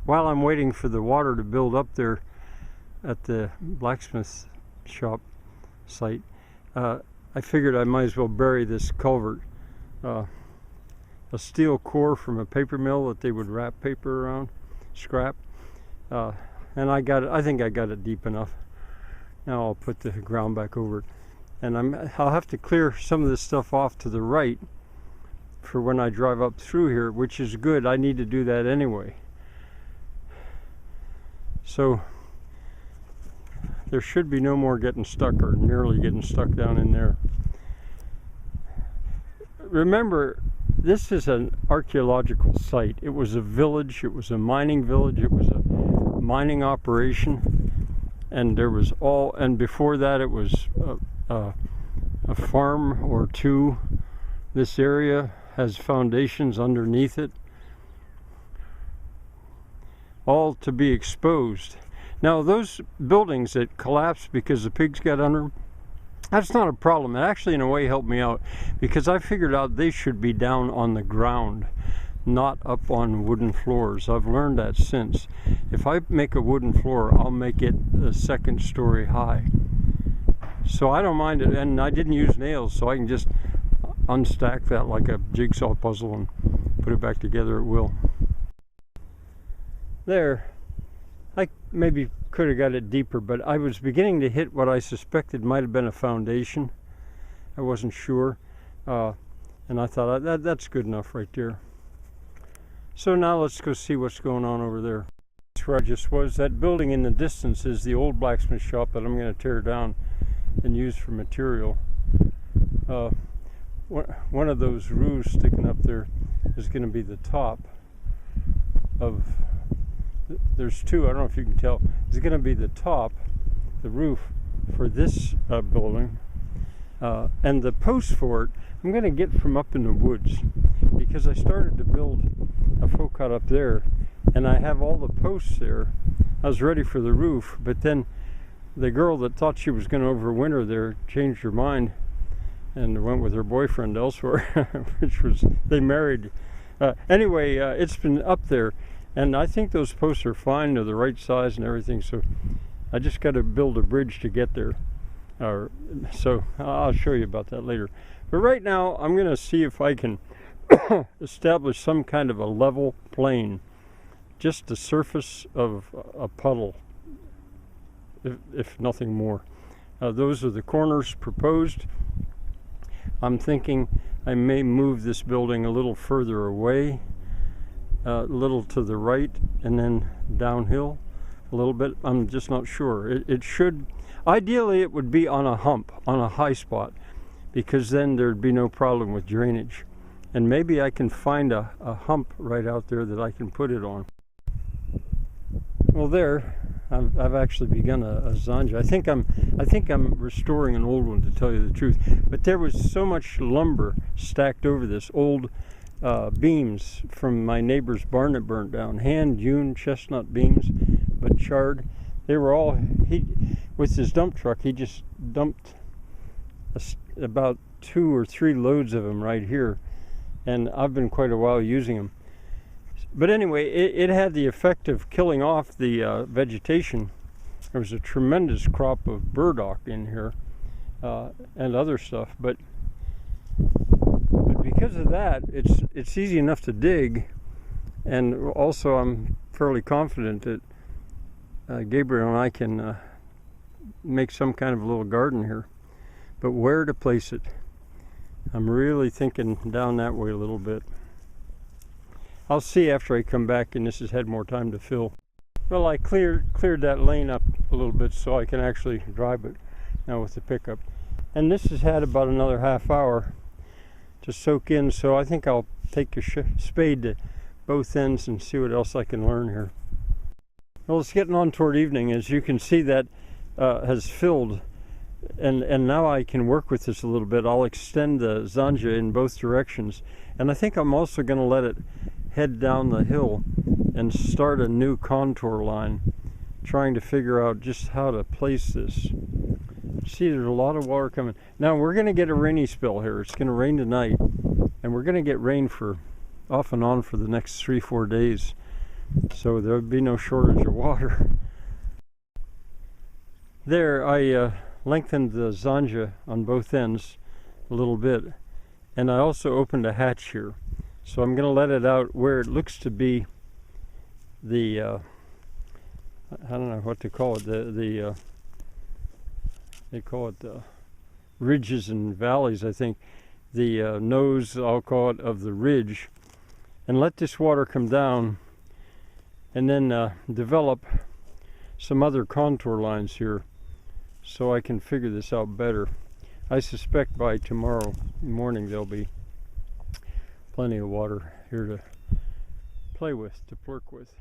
While I'm waiting for the water to build up there at the blacksmith shop site, I figured I might as well bury this culvert. A steel core from a paper mill that they would wrap paper around, scrap. And I think I got it deep enough. Now I'll put the ground back over it. And I'll have to clear some of this stuff off to the right for when I drive up through here, which is good. I need to do that anyway. So there should be no more getting stuck or nearly getting stuck down in there. Remember, this is an archaeological site. It was a village, it was a mining village, it was a mining operation, and there was and before that it was a farm or two. This area has foundations underneath it, all to be exposed. Now those buildings that collapsed because the pigs got under them, that's not a problem. It actually in a way helped me out, because I figured out they should be down on the ground, not up on wooden floors. I've learned that since. If I make a wooden floor, I'll make it a 2nd story high. So I don't mind it, and I didn't use nails, so I can just unstack that like a jigsaw puzzle and put it back together at will. There, I maybe could have got it deeper, but I was beginning to hit what I suspected might have been a foundation. I wasn't sure, and I thought that's good enough right there. So now let's go see what's going on over there. That's where I just was. That building in the distance is the old blacksmith shop that I'm going to tear down and use for material. One of those roofs sticking up there is going to be the top of, there's two, I don't know if you can tell, it's going to be the top, the roof for this building, and the posts for it I'm going to get from up in the woods, because I started to build a folk hut up there and I have all the posts there. I was ready for the roof, but then the girl that thought she was going to overwinter there changed her mind and went with her boyfriend elsewhere, which was, they married. Anyway, it's been up there, and I think those posts are fine, they're the right size and everything, so I just got to build a bridge to get there. So I'll show you about that later. But right now, I'm going to see if I can establish some kind of a level plane, just the surface of a puddle, if nothing more. Those are the corners proposed. I'm thinking I may move this building a little further away, a little to the right, and then downhill a little bit. I'm just not sure. It should, ideally it would be on a hump, on a high spot, because then there'd be no problem with drainage. And maybe I can find a hump right out there that I can put it on. Well, there, I've actually begun a zanja. I think I'm restoring an old one, to tell you the truth. But there was so much lumber stacked over this, old beams from my neighbor's barn that burnt down, hand-hewn chestnut beams, but charred. They were all, with his dump truck, he just dumped about 2 or 3 loads of them right here, and I've been quite a while using them. But anyway, it had the effect of killing off the vegetation. There was a tremendous crop of burdock in here and other stuff, but because of that, it's easy enough to dig, and also I'm fairly confident that Gabriel and I can make some kind of a little garden here. But where to place it? I'm really thinking down that way a little bit. I'll see after I come back and this has had more time to fill. Well, I cleared that lane up a little bit so I can actually drive it now with the pickup. And this has had about another half hour to soak in, so I think I'll take a spade to both ends and see what else I can learn here. Well, it's getting on toward evening. As you can see, that has filled, and now I can work with this a little bit. I'll extend the zanja in both directions, and I think I'm also going to let it head down the hill and start a new contour line, trying to figure out just how to place this. See, there's a lot of water coming. Now we're going to get a rainy spell here. It's going to rain tonight, and we're going to get rain for off and on for the next 3-4 days. so there'll be no shortage of water. There, I lengthened the zanja on both ends a little bit, and I also opened a hatch here. So I'm going to let it out where it looks to be the, I don't know what to call it, they call it ridges and valleys, I think. The nose, I'll call it, of the ridge, and let this water come down and then develop some other contour lines here so I can figure this out better. I suspect by tomorrow morning there'll be plenty of water here to play with, to work with.